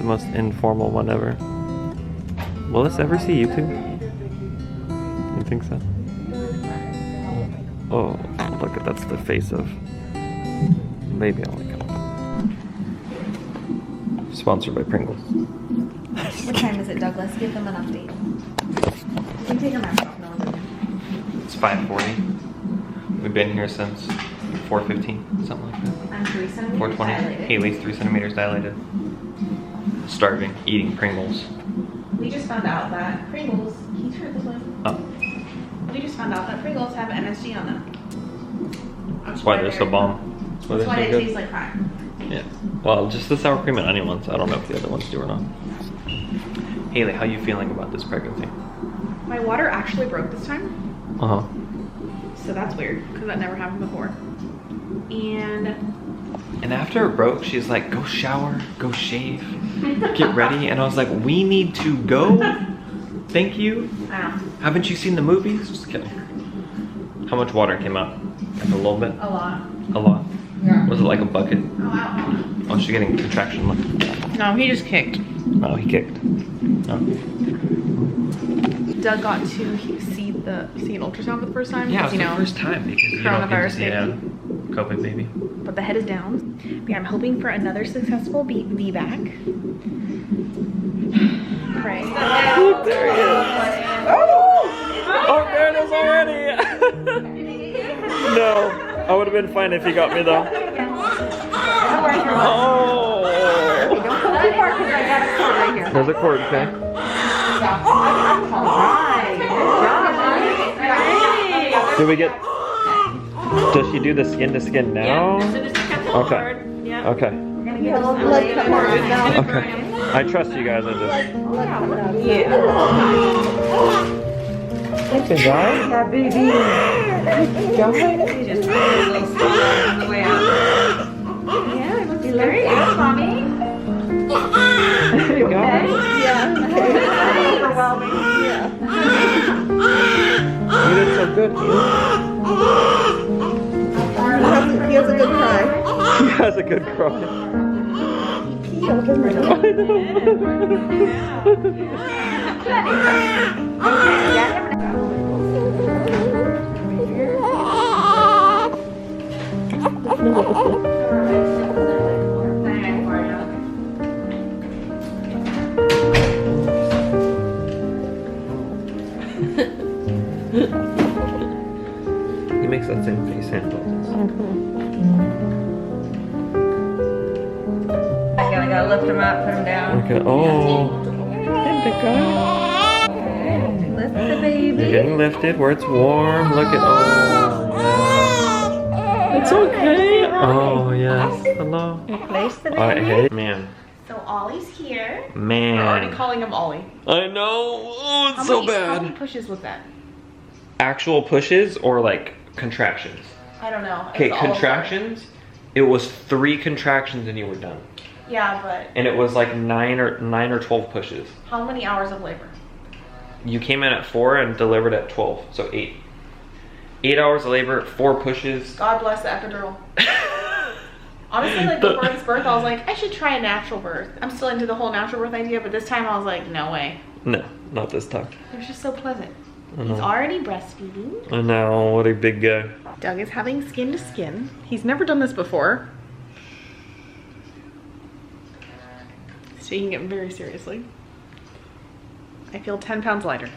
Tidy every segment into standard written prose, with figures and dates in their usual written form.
most informal one ever. Will this ever see YouTube? You think so? Oh, look at that's the face of baby only coming. Sponsored by Pringles. What time is it, Douglas? Give them an update. You can take a mask off now. It's 5:40. We've been here since 4:15, something like that. I'm 3 centimeters 4:20. dilated. Hayley's 3 centimeters dilated. Starving, eating Pringles. We just found out that Pringles, can you turn this one? Oh, We just found out that Pringles have MSG on them. that's why they're so bomb. That's why so they good. taste like crap. Yeah. Well, just the sour cream and onion ones. I don't know if the other ones do or not. Hayley, how you feeling about this pregnancy? My water actually broke this time, Uh-huh. so that's weird because that never happened before. And after it broke, she's like, go shower, go shave, get ready. And I was like, we need to go. Thank you. I know. Haven't you seen the movies? Just kidding. How much water came out? Like a little bit? A lot. A lot? Yeah. Was it like a bucket? Oh, wow. Oh, she's getting contraction. Look. No, he just kicked. Oh, he kicked. Oh. Doug got to see an ultrasound for the first time. Yeah, it was you the know, first time because you coronavirus don't get to see baby. COVID baby. But the head is down. But yeah, I'm hoping for another successful VBAC. Pray. Look, there he is. Oh, there it is already. No, I would have been fine if he got me though. Oh. There's a cord, okay? Do we get? Does she do the skin to skin now? Okay. Okay. Okay. I trust you guys. I just. Okay, guys. Yeah, baby. Go ahead. Yeah, it looks very good, mommy. There you go. Yeah. Overwhelming. You did so good. He has a good cry. He has a good cry. He makes that same face handle. I gotta lift him up, put him down. Okay. Oh. Lift the baby. You're getting lifted where it's warm. Look at. Oh. Yeah. It's okay. Oh yes. Hello. Place the baby. Alright. Hey. Man. So Ollie's here. Man. We're already calling him Ollie. I know. Oh, it's How so many bad. pushes was that? Actual pushes or like contractions? I don't know. Okay, It was all contractions. It was 3 contractions and you were done. over. Yeah, but And it was like 9 or 12 pushes. how many hours of labor? You came in at 4 and delivered at 12, so 8. 8 hours of labor, 4 pushes. God bless the epidural. Honestly, like before this birth, I was like, I should try a natural birth. I'm still into the whole natural birth idea, but this time I was like, no way. No, not this time. It was just so pleasant. I He's know. already breastfeeding. I know, what a big guy. Doug is having skin to skin. He's never done this before. He's taking it very seriously. I feel 10 pounds lighter.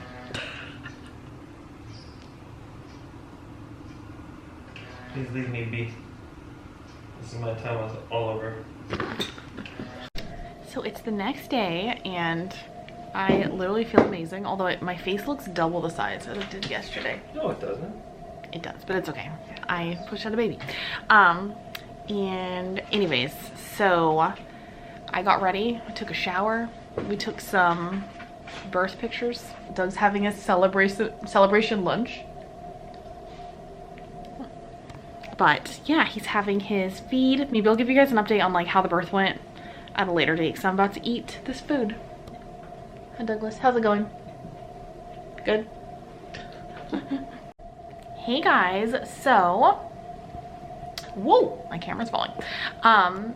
Please leave me be. This is my time all over. So it's the next day and I literally feel amazing, although my face looks double the size as it did yesterday. No, it doesn't. It does, but it's okay. I pushed out a baby. And anyways, so I got ready, I took a shower, we took some birth pictures. Doug's having a celebration lunch. But yeah, he's having his feed. Maybe I'll give you guys an update on like how the birth went at a later date because I'm about to eat this food. Hi Douglas, how's it going? Good? Hey guys, so, whoa, my camera's falling.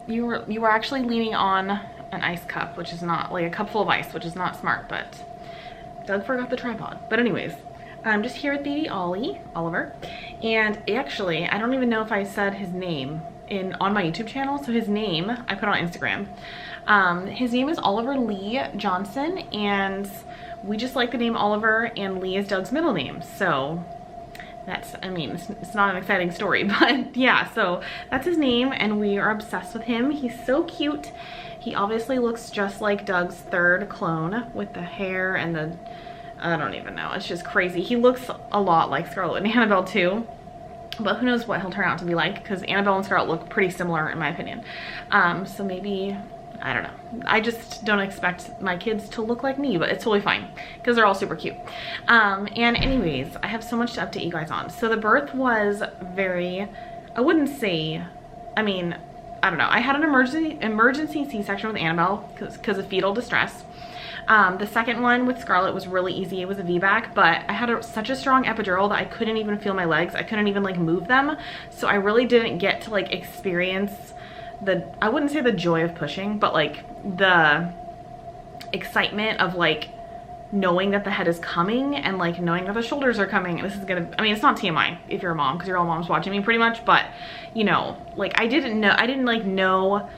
You were actually leaning on an ice cup, which is not, like a cup full of ice, which is not smart, but Doug forgot the tripod. But anyways, I'm just here with baby Oliver. And actually, I don't even know if I said his name on my YouTube channel. So his name, I put on Instagram. His name is Oliver Lee Johnson, and we just like the name Oliver, and Lee is Doug's middle name. So that's, I mean, it's not an exciting story, but yeah, so that's his name, and we are obsessed with him. He's so cute. He obviously looks just like Doug's third clone with the hair and the, I don't even know, it's just crazy. He looks a lot like Scarlett and Annabelle too, but who knows what he'll turn out to be like, because Annabelle and Scarlett look pretty similar in my opinion. So maybe, I don't know. I just don't expect my kids to look like me, but it's totally fine because they're all super cute. And anyways, I have so much to update you guys on. So the birth was very, I wouldn't say, I mean, I don't know. I had an emergency C-section with Annabelle because of fetal distress. The second one with Scarlett was really easy. It was a VBAC, but I had such a strong epidural that I couldn't even feel my legs. I couldn't even like move them. So I really didn't get to like experience I wouldn't say the joy of pushing, but like the excitement of like knowing that the head is coming and like knowing that the shoulders are coming. This is gonna, I mean, it's not TMI if you're a mom, because you're all moms watching me pretty much, but you know, like I didn't know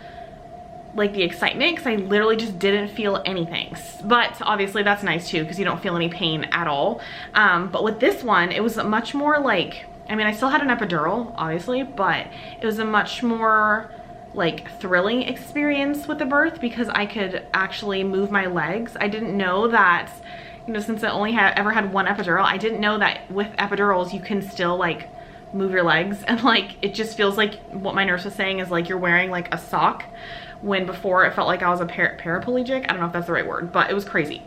like the excitement, because I literally just didn't feel anything. But obviously that's nice too, because you don't feel any pain at all. But with this one, it was much more like, I mean, I still had an epidural obviously, but it was a much more like thrilling experience with the birth because I could actually move my legs. I didn't know that, you know, since I only ever had one epidural, I didn't know that with epidurals you can still like move your legs, and like it just feels like what my nurse was saying is like you're wearing like a sock, when before it felt like I was a paraplegic. I don't know if that's the right word, but it was crazy.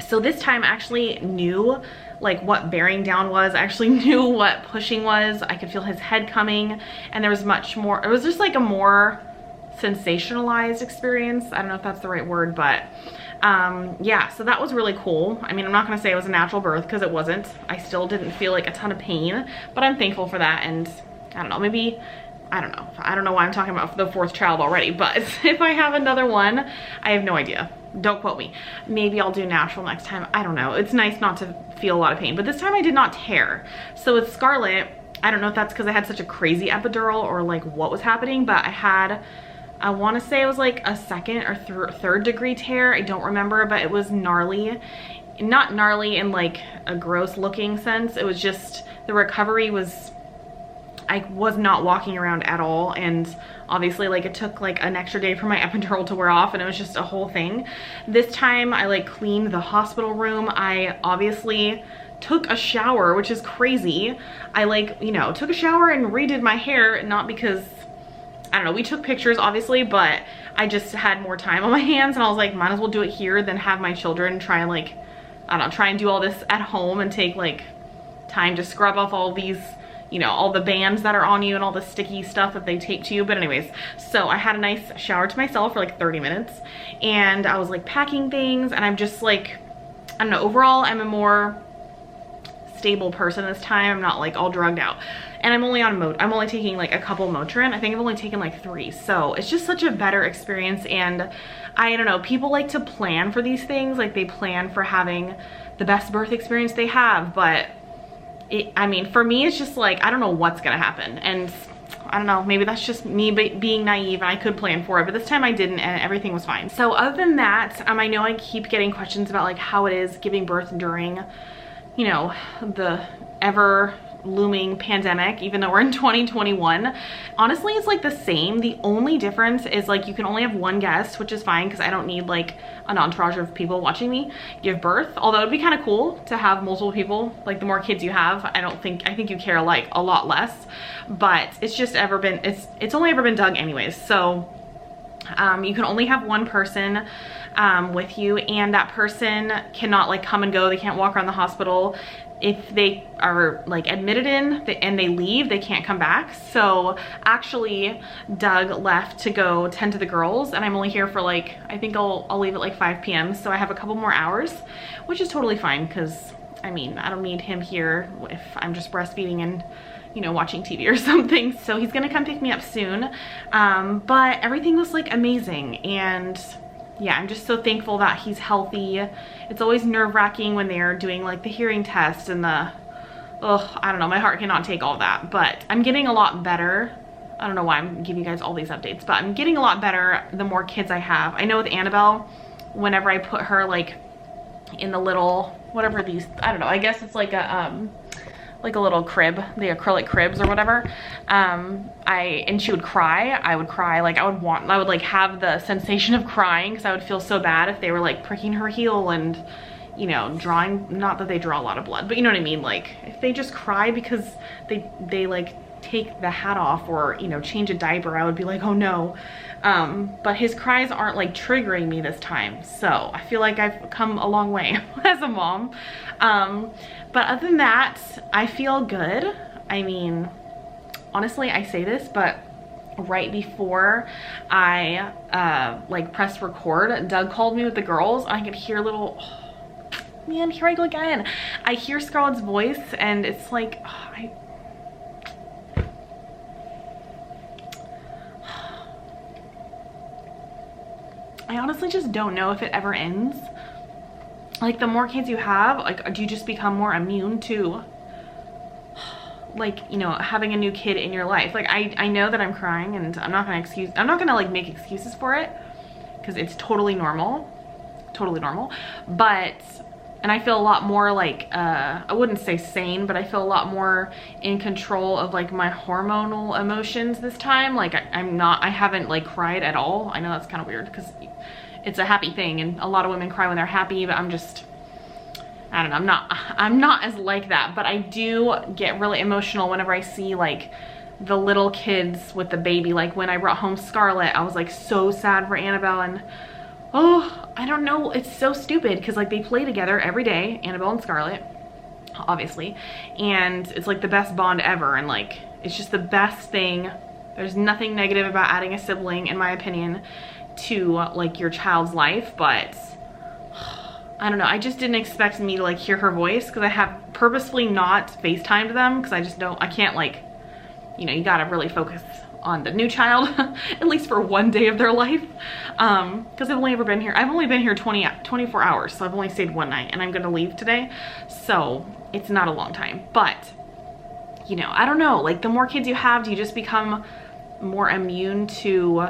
So this time I actually knew like what bearing down was. I actually knew what pushing was. I could feel his head coming, and there was much more, it was just like a more sensationalized experience. I don't know if that's the right word, but yeah, so that was really cool. I mean, I'm not gonna say it was a natural birth because it wasn't. I still didn't feel like a ton of pain, but I'm thankful for that. And I don't know, maybe, I don't know why I'm talking about the fourth child already, but if I have another one, I have no idea. Don't quote me. Maybe I'll do natural next time. I don't know. It's nice not to feel a lot of pain, but this time I did not tear. So with Scarlett, I don't know if that's because I had such a crazy epidural or like what was happening, but I want to say it was like a second or third degree tear. I don't remember, but it was gnarly. Not gnarly in like a gross looking sense. It was just, the recovery was, I was not walking around at all, and obviously like it took like an extra day for my epidural to wear off, and it was just a whole thing. This time I like cleaned the hospital room. I obviously took a shower, which is crazy. I like, you know, took a shower and redid my hair, not because, I don't know, we took pictures obviously, but I just had more time on my hands, and I was like, might as well do it here than have my children try and like, I don't know, try and do all this at home and take like time to scrub off all these, you know, all the bands that are on you and all the sticky stuff that they tape to you. But anyways, so I had a nice shower to myself for like 30 minutes, and I was like packing things, and I'm just like, I don't know, overall I'm a more stable person this time. I'm not like all drugged out, and I'm only taking like a couple Motrin. I think I've only taken like 3, so it's just such a better experience. And I don't know, people like to plan for these things, like they plan for having the best birth experience they have, but I mean, for me, it's just like, I don't know what's gonna happen. And I don't know, maybe that's just me being naive, and I could plan for it, but this time I didn't, and everything was fine. So other than that, I know I keep getting questions about like how it is giving birth during, you know, the ever looming pandemic, even though we're in 2021. Honestly, it's like the same. The only difference is like you can only have one guest, which is fine because I don't need like an entourage of people watching me give birth. Although it'd be kind of cool to have multiple people. Like the more kids you have, I think you care like a lot less. But it's just it's only ever been Doug anyways. So you can only have one person with you, and that person cannot like come and go. They can't walk around the hospital. If they are like admitted in and they leave, they can't come back. So actually Doug left to go tend to the girls, and I'm only here for like, I think I'll leave at like 5 p.m. So I have a couple more hours, which is totally fine because I mean, I don't need him here if I'm just breastfeeding and, you know, watching TV or something. So he's gonna come pick me up soon. But everything was like amazing, and yeah, I'm just so thankful that he's healthy. It's always nerve-wracking when they're doing like the hearing test and the, oh, I don't know, my heart cannot take all that, but I'm getting a lot better. I don't know why I'm giving you guys all these updates, but I'm getting a lot better the more kids I have. I know with Annabelle, whenever I put her like in the little, whatever these, I don't know, I guess it's like a little crib, the acrylic cribs or whatever, and she would cry, I would cry, like I would like have the sensation of crying because I would feel so bad if they were like pricking her heel and, you know, drawing, not that they draw a lot of blood, but you know what I mean, like if they just cry because they like take the hat off or, you know, change a diaper, I would be like, oh no. But his cries aren't like triggering me this time, so I feel like I've come a long way as a mom. But other than that, I feel good. I mean, honestly, I say this, but right before I like pressed record, Doug called me with the girls. I could hear little, oh, man, here I go again. I hear Scarlett's voice and it's like, oh, I honestly just don't know if it ever ends. Like the more kids you have, like do you just become more immune to like, you know, having a new kid in your life? Like I know that I'm crying and I'm not gonna like make excuses for it because it's totally normal, but, and I feel a lot more like, I wouldn't say sane, but I feel a lot more in control of like my hormonal emotions this time. Like I haven't like cried at all. I know that's kind of weird because it's a happy thing and a lot of women cry when they're happy, but I'm just, I don't know, I'm not as like that, but I do get really emotional whenever I see like the little kids with the baby. Like when I brought home Scarlett, I was like so sad for Annabelle, and oh, I don't know, it's so stupid because like they play together every day, Annabelle and Scarlett, obviously, and it's like the best bond ever, and like it's just the best thing. There's nothing negative about adding a sibling, in my opinion, to like your child's life, but I don't know, I just didn't expect me to like hear her voice because I have purposefully not FaceTimed them because I can't like, you know, you gotta really focus on the new child at least for one day of their life, because I've only been here 24 hours, so I've only stayed one night and I'm gonna leave today, so it's not a long time. But you know, I don't know, like the more kids you have, do you just become more immune to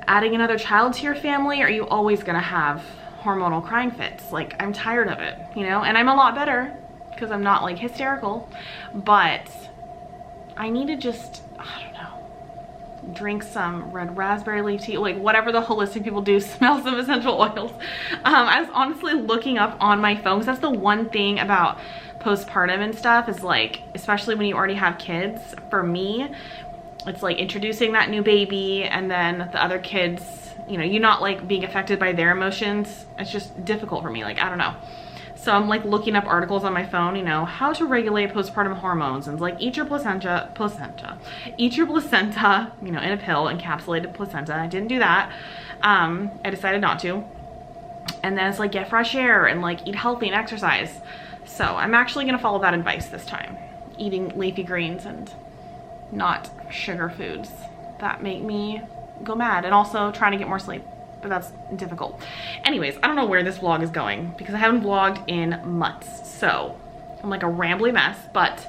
adding another child to your family, or are you always gonna have hormonal crying fits? Like I'm tired of it, you know, and I'm a lot better because I'm not like hysterical, but I need to just, I don't know, drink some red raspberry leaf tea, like whatever the holistic people do, smell some essential oils. I was honestly looking up on my phone because that's the one thing about postpartum and stuff is like, especially when you already have kids, for me, it's like introducing that new baby and then the other kids, you know, you're not like being affected by their emotions. It's just difficult for me, like, I don't know. So I'm like looking up articles on my phone, you know, how to regulate postpartum hormones, and it's like eat your placenta, you know, in a pill, encapsulated placenta. I didn't do that. I decided not to. And then it's like get fresh air and like eat healthy and exercise. So I'm actually gonna follow that advice this time, eating leafy greens and not sugar foods that make me go mad, and also trying to get more sleep, but that's difficult. Anyways, I don't know where this vlog is going because I haven't vlogged in months, so I'm like a rambly mess, but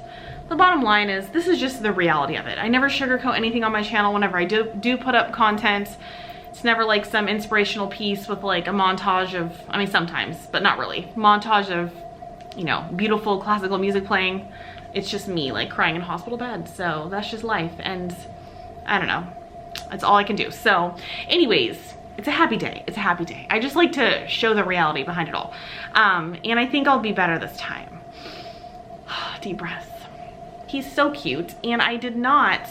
the bottom line is this is just the reality of it. I never sugarcoat anything on my channel. Whenever I do put up content, it's never like some inspirational piece with like a montage of, I mean sometimes, but not really, montage of, you know, beautiful classical music playing. It's just me like crying in hospital bed, so that's just life, and I don't know, that's all I can do. So anyways, it's a happy day. It's a happy day. I just like to show the reality behind it all, and I think I'll be better this time. Deep breaths. He's so cute, and I did not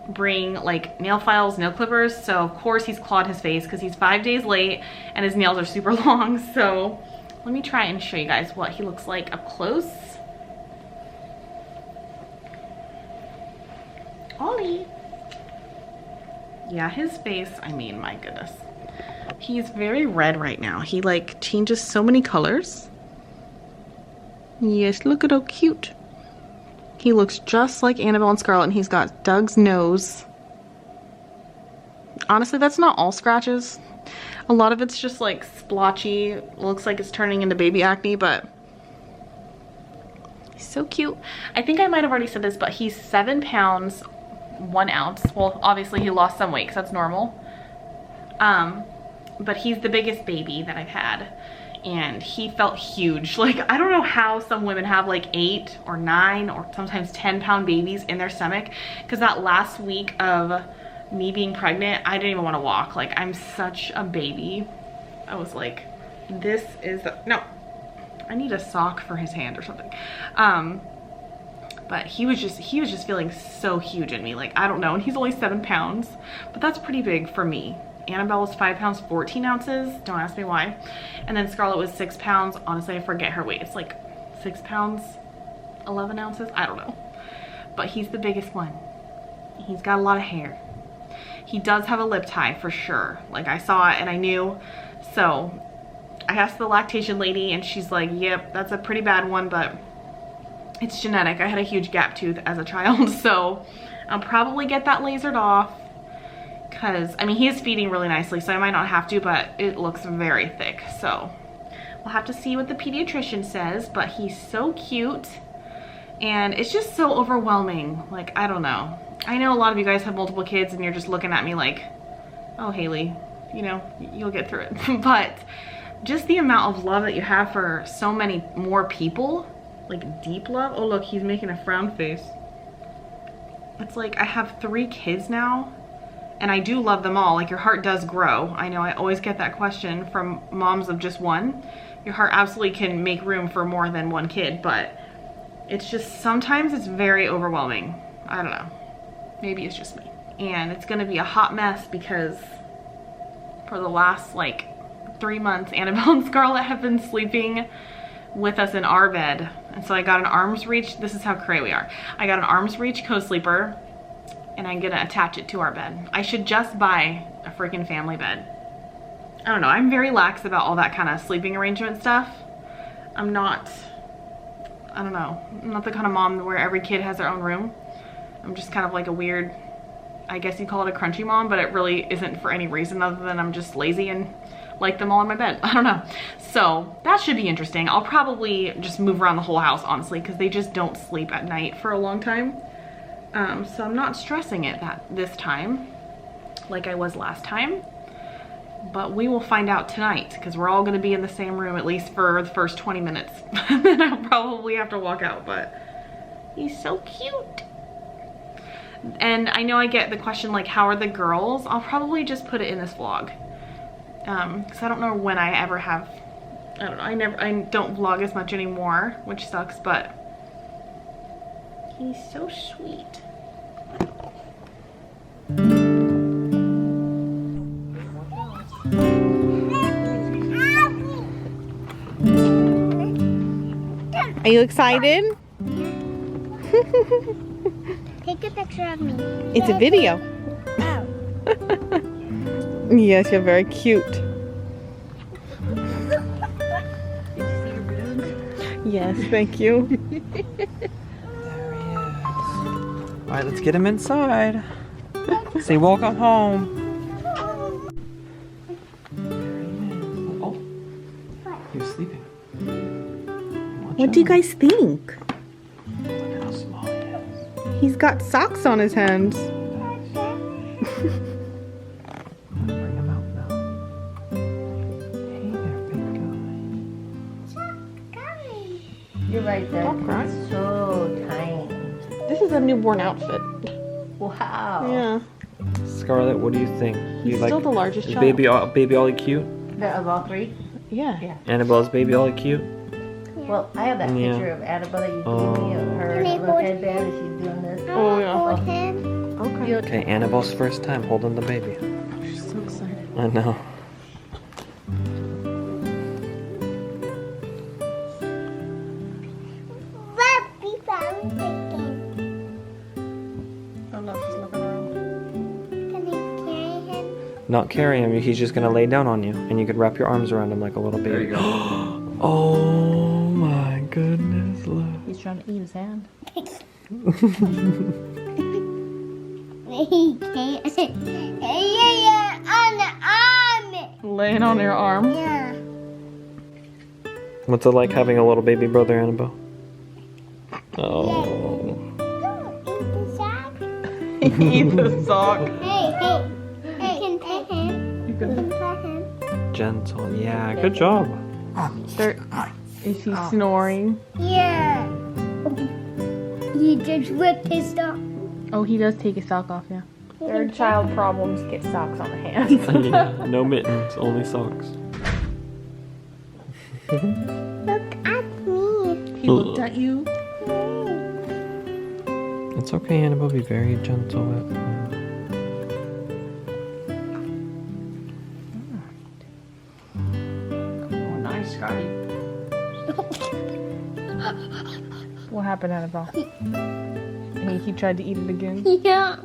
bring like nail files, nail clippers, so of course he's clawed his face because he's 5 days late and his nails are super long. So let me try and show you guys what he looks like up close. Ollie. Yeah, his face, I mean, my goodness. He's very red right now. He like changes so many colors. Yes, look at how cute. He looks just like Annabelle and Scarlett, and he's got Doug's nose. Honestly, that's not all scratches. A lot of it's just like splotchy. Looks like it's turning into baby acne, but he's so cute. I think I might have already said this, but he's 7 pounds, 1 ounce. Well, obviously he lost some weight because that's normal. But he's the biggest baby that I've had. And he felt huge. Like, I don't know how some women have like 8 or 9 or sometimes 10-pound babies in their stomach. Because that last week of me being pregnant, I didn't even want to walk. Like, I'm such a baby. I was like, this is no, I need a sock for his hand or something. But he was just feeling so huge in me. Like, I don't know. And he's only 7 pounds, but that's pretty big for me. Annabelle was 5 pounds, 14 ounces. Don't ask me why. And then Scarlett was 6 pounds. Honestly, I forget her weight. It's like 6 pounds, 11 ounces. I don't know. But he's the biggest one. He's got a lot of hair. He does have a lip tie for sure. Like, I saw it and I knew. So I asked the lactation lady and she's like, yep, that's a pretty bad one, but it's genetic. I had a huge gap tooth as a child. So I'll probably get that lasered off. Because, I mean, he is feeding really nicely, so I might not have to, but it looks very thick. So we'll have to see what the pediatrician says, but he's so cute. And it's just so overwhelming. Like, I don't know. I know a lot of you guys have multiple kids and you're just looking at me like, oh, Hayley, you know, you'll get through it. But just the amount of love that you have for so many more people, like deep love. Oh, look, he's making a frown face. It's like I have 3 kids now. And I do love them all. Like, your heart does grow. I know I always get that question from moms of just one. Your heart absolutely can make room for more than 1 kid, but it's just, sometimes it's very overwhelming. I don't know. Maybe it's just me. And it's gonna be a hot mess because for the last like 3 months, Annabelle and Scarlett have been sleeping with us in our bed. And so I got an arm's reach. This is how cray we are. I got an arm's reach co-sleeper. And I'm gonna attach it to our bed. I should just buy a freaking family bed. I don't know, I'm very lax about all that kind of sleeping arrangement stuff. I'm not, I don't know, I'm not the kind of mom where every kid has their own room. I'm just kind of like a weird, I guess you call it a crunchy mom, but it really isn't for any reason other than I'm just lazy and like them all in my bed. I don't know. So that should be interesting. I'll probably just move around the whole house, honestly, because they just don't sleep at night for a long time. So I'm not stressing it this time like I was last time, but we will find out tonight because we're all going to be in the same room at least for the first 20 minutes. Then I'll probably have to walk out, but he's so cute. And I know I get the question like, how are the girls? I'll probably just put it in this vlog because I don't know when I ever have, I don't know, I don't vlog as much anymore, which sucks, but he's so sweet. Are you excited? Take a picture of me. It's a video. Oh. Yes, you're very cute. Yes, thank you. All right, let's get him inside. Say welcome home. Oh, he was sleeping. What do you guys think? Look at how small he is. He's got socks on his hands. Bring him out now. Hey there, big guy. You're right there. Don't cry. It's so tiny. This is a newborn outfit. Wow. Yeah. Scarlett, what do you think? He's still the largest Is child. baby Ollie cute? They're about 3? Yeah. Yeah. Annabelle's baby Ollie cute? Well, I have that Yeah. picture of Annabelle that you gave me of her Can I little hold headband and she's doing this. Oh, yeah. Hold him. Okay. Okay, Annabelle's first time holding the baby. She's so excited. I know. Puppy found chicken. Oh, look, he's looking around. Can I carry him? Not carry him, he's just gonna lay down on you. And you could wrap your arms around him like a little baby. There you go. Oh my goodness, look. He's trying to eat his hand. He can't. Yeah, on the arm. laying on your arm. Yeah. What's it like having a little baby brother, Annabelle? Oh. Eat the Eat sock. the sock. Hey, hey. Hey, you can pet him. You You can can pet him. Gentle. Yeah, good job. start. Is he snoring? Yeah. He just ripped his sock. Oh, he does take his sock off, yeah. Third child problems get socks on the hands. Yeah, no mittens, only socks. Look at me. He looked at you. It's okay, Annabelle. Be very gentle with him. Oh, nice, Scotty. What happened, Annabelle? He tried to eat it again. Yeah.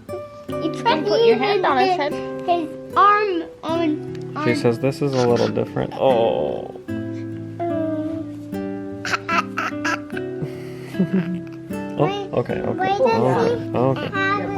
You tried to put your use hand on his head. His arm on. She says this is a little different. Oh. Oh, okay, okay. Why does Okay, he okay. have